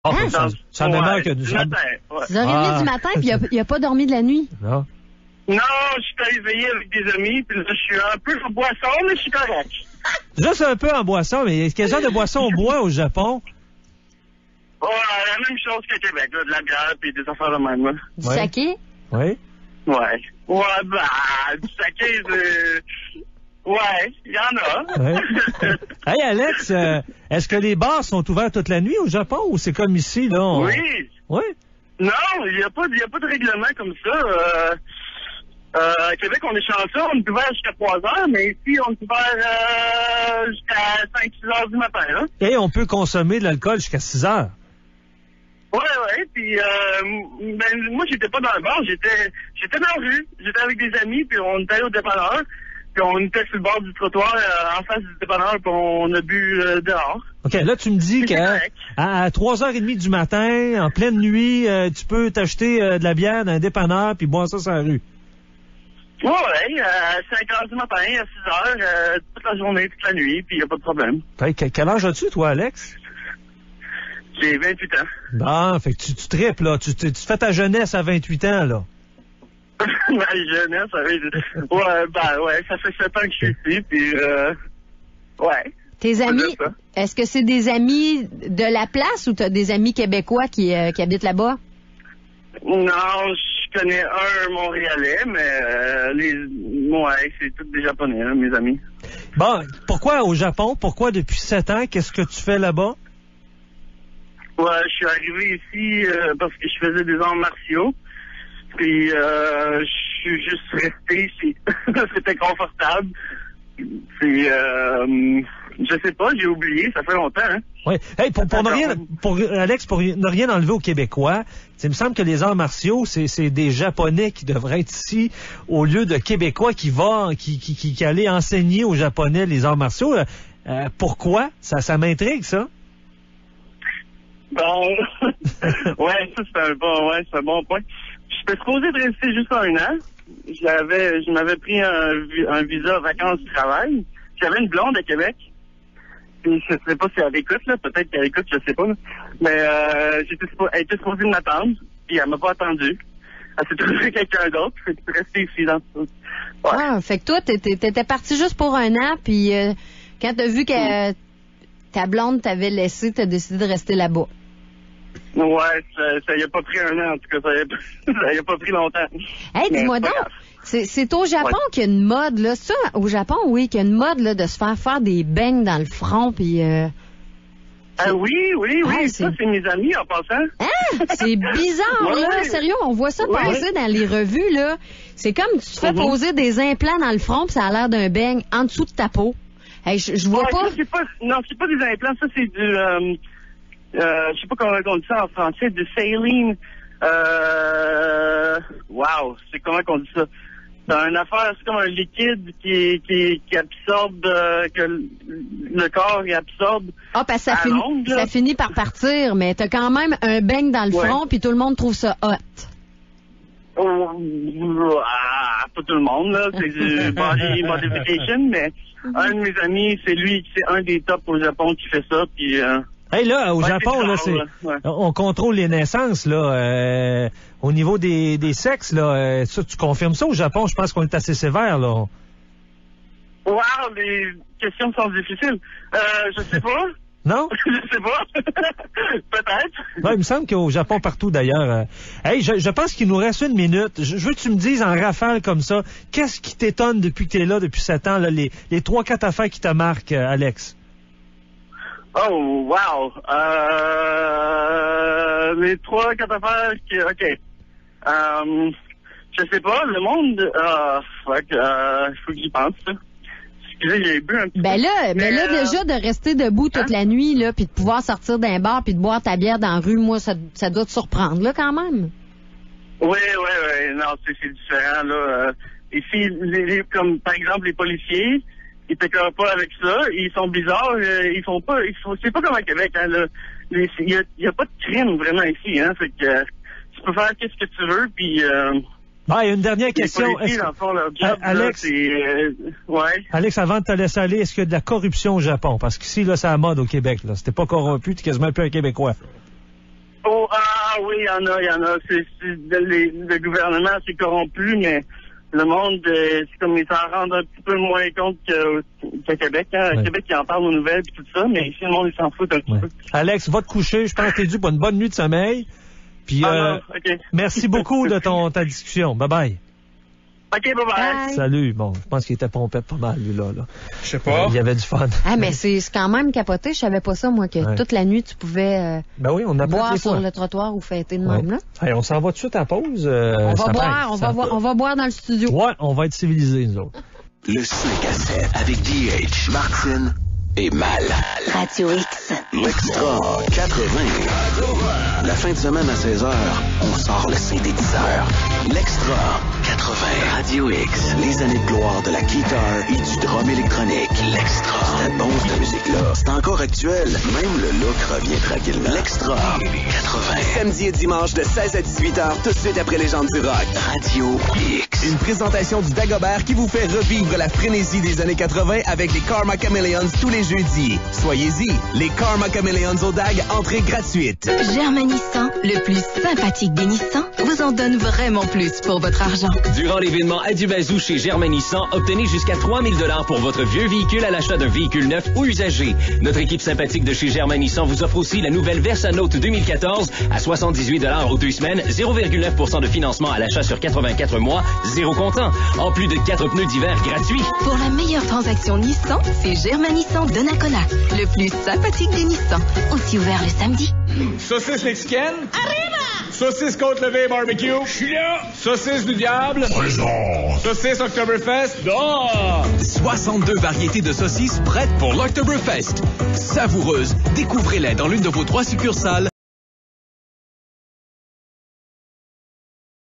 Oh, ça meurt que du matin. Ouais. 6h30 du matin, puis il a pas dormi de la nuit. Non. Non, je suis éveillé avec des amis, puis là, je suis un peu en boisson, mais je suis correct. Juste un peu en boisson, mais quel genre de boisson on boit au Japon? Ouais, la même chose qu'au Québec, là, de la bière, puis des affaires de même, là. Du saké? Oui. Ouais. Ouais, bah, du saké, ouais, il y en a. Ouais. Hey, Alex, est-ce que les bars sont ouverts toute la nuit au Japon ou c'est comme ici, là? Oui. Oui? Non, il n'y a pas de règlement comme ça. À Québec, on est chanceux, on est ouvert jusqu'à 3 heures, mais ici, on est ouvert jusqu'à 5-6 heures du matin, là. Et on peut consommer de l'alcool jusqu'à 6 heures. Ouais, puis moi, j'étais pas dans le bar, j'étais dans la rue, j'étais avec des amis, puis on était allé au dépanneur, puis on était sur le bord du trottoir, en face du dépanneur, puis on a bu dehors. OK, là, tu me dis qu'à 3h30 du matin, en pleine nuit, tu peux t'acheter de la bière dans un dépanneur puis boire ça sur la rue. Ouais, à 5h du matin, à 6h, toute la journée, toute la nuit, puis il n'y a pas de problème. Hey, quel âge as-tu, toi, Alex? J'ai 28 ans. Bon, fait que tu tripes, là. Tu fais ta jeunesse à 28 ans, là. Ma jeunesse, ça fait 7 ans que je suis ici, puis ouais. Tes amis, est-ce que c'est des amis de la place ou t'as des amis québécois qui habitent là-bas? Non, je connais un Montréalais, mais c'est tous des Japonais, hein, mes amis. Bon, pourquoi au Japon? Pourquoi depuis 7 ans? Qu'est-ce que tu fais là-bas? Ouais, je suis arrivé ici parce que je faisais des arts martiaux. Puis je suis juste resté ici. C'était confortable. Puis je sais pas, j'ai oublié, ça fait longtemps, hein. Oui. Hey, Alex, pour ne rien enlever aux Québécois, il me semble que les arts martiaux, c'est des Japonais qui devraient être ici au lieu de Québécois qui allaient enseigner aux Japonais les arts martiaux. Pourquoi? Ça m'intrigue, ça. Bon, ouais, ça c'est un bon point. J'étais supposé de rester juste 1 an. Je m'avais pris un visa vacances-travail. J'avais une blonde à Québec. Puis je sais pas si elle écoute, là. Peut-être qu'elle écoute, je sais pas, là. Mais elle était supposée m'attendre. Puis elle m'a pas attendu. Elle s'est trouvée quelqu'un d'autre. Fait que je suis resté ici dans tout. Ouais. Ah, fait que toi, t'étais parti juste pour 1 an. Puis quand t'as vu que ta blonde t'avait laissé, t'as décidé de rester là-bas. Ouais, ça y a pas pris 1 an, en tout cas, ça y a pas pris longtemps. Hey, dis-moi donc, c'est au Japon qu'il y a une mode, là. Ça, au Japon, oui, qu'il y a une mode, là, de se faire des beignes dans le front, puis oui, ça, c'est mes amis, en passant. Hein? C'est bizarre, là. Sérieux, on voit ça passer dans les revues, là. C'est comme tu te fais poser des implants dans le front, puis ça a l'air d'un beigne en dessous de ta peau. Hey, je vois pas... c'est pas des implants, ça, c'est du... je sais pas comment on dit ça en français, du saline. Wow, c'est comment qu'on dit ça? C'est une affaire, c'est comme un liquide qui absorbe, que le corps il absorbe. Ah, parce que ça finit par partir, mais t'as quand même un beigne dans le front, puis tout le monde trouve ça hot. Pas tout le monde, là. C'est du body modification, mais un de mes amis, c'est un des tops au Japon qui fait ça, puis... Hey, là, au Japon, là, on contrôle les naissances, là, au niveau des sexes, là. Ça, tu confirmes ça au Japon? Je pense qu'on est assez sévère, là. Wow, les questions sont difficiles. Je sais pas. Non? Je sais pas. Peut-être. Ouais, il me semble qu'au Japon, partout d'ailleurs. Hey, je pense qu'il nous reste 1 minute. Je veux que tu me dises en rafale comme ça, qu'est-ce qui t'étonne depuis que tu es là, depuis 7 ans, là, les 3-4 affaires qui te marquent, Alex? Oh, wow. Les 3-4 affaires qui... OK. Je sais pas, le monde... faut que j'y pense, ça. Excusez, j'ai bu un petit peu. Ben là, déjà, de rester debout toute la nuit, là, puis de pouvoir sortir d'un bar puis de boire ta bière dans la rue, moi, ça doit te surprendre, là, quand même. Oui. Non, c'est différent, là. Ici, comme, par exemple, les policiers... Ils t'écœurent pas avec ça. Ils sont bizarres. Ils font pas. C'est pas comme à Québec. Hein, il y a pas de crime vraiment ici. Hein, fait que tu peux faire qu'est-ce que tu veux. Puis. Il y a une dernière question. Les dans le fond, leur job, Alex, là, ouais. Alex, avant de te laisser aller, est-ce qu'il y a de la corruption au Japon? Parce qu'ici, là, c'est à la mode au Québec. Là, si t'es pas corrompu, t'es quasiment plus un Québécois. Ah oui, il y en a. Le gouvernement, c'est corrompu, mais le monde, c'est comme ils s'en rendent un petit peu moins compte qu'à Québec. Hein. À Québec, ils en parlent aux nouvelles et tout ça, mais ici, le monde, il s'en fout un petit peu. Alex, va te coucher. Je pense que t'es dû pour une bonne nuit de sommeil. Puis, okay. Merci beaucoup de ta discussion. Bye-bye. OK, bye-bye. Salut. Bon, je pense qu'il était pompé pas mal, lui, là. Je sais pas. Il y avait du fun. Ah, mais c'est quand même capoté. Je savais pas ça, moi, que toute la nuit, tu pouvais boire sur le trottoir ou fêter de même, là. Hey, on s'en va tout de suite à pause. On va boire dans le studio. Ouais, on va être civilisés, nous autres. Le 5 à 7 avec DH, Martine et Mal. Radio X. L'Extra 80. La fin de semaine à 16h, on sort le synthétiseur. L'Extra 80. Radio X. Les années de gloire de la guitare et du drum électronique. L'Extra. C'était bon, cette musique-là. C'est encore actuel. Même le look revient tranquillement. L'Extra 80. Samedi et dimanche de 16 à 18h, tout de suite après les gens du rock. Radio X. Une présentation du Dagobert qui vous fait revivre la frénésie des années 80 avec les Karma Chameleons tous les jeudis. Soyez-y, les Karma Chameleons au DAG, entrée gratuite. Germanissan, le plus sympathique des Nissan, vous en donne vraiment plus pour votre argent. Durant l'événement Adubazou chez Germanissan, obtenez jusqu'à 3 000 $ pour votre vieux véhicule à l'achat d'un véhicule neuf ou usagé. Notre équipe sympathique de chez Germanissan vous offre aussi la nouvelle Versanote 2014 à 78 $ aux 2 semaines, 0,9% de financement à l'achat sur 84 mois, 0 comptant, en plus de 4 pneus d'hiver gratuits. Pour la meilleure transaction Nissan, c'est Germanissan de Nakona, le plus sympathique des Nissan, aussi ouvert le samedi. Saucisse mexicaine. Arriba! Saucisse côte levée barbecue. Je suis là. Saucisse du diable. Présent. Saucisse Oktoberfest. Ah! 62 variétés de saucisses prêtes pour l'Oktoberfest. Savoureuses, découvrez-les dans l'une de vos 3 succursales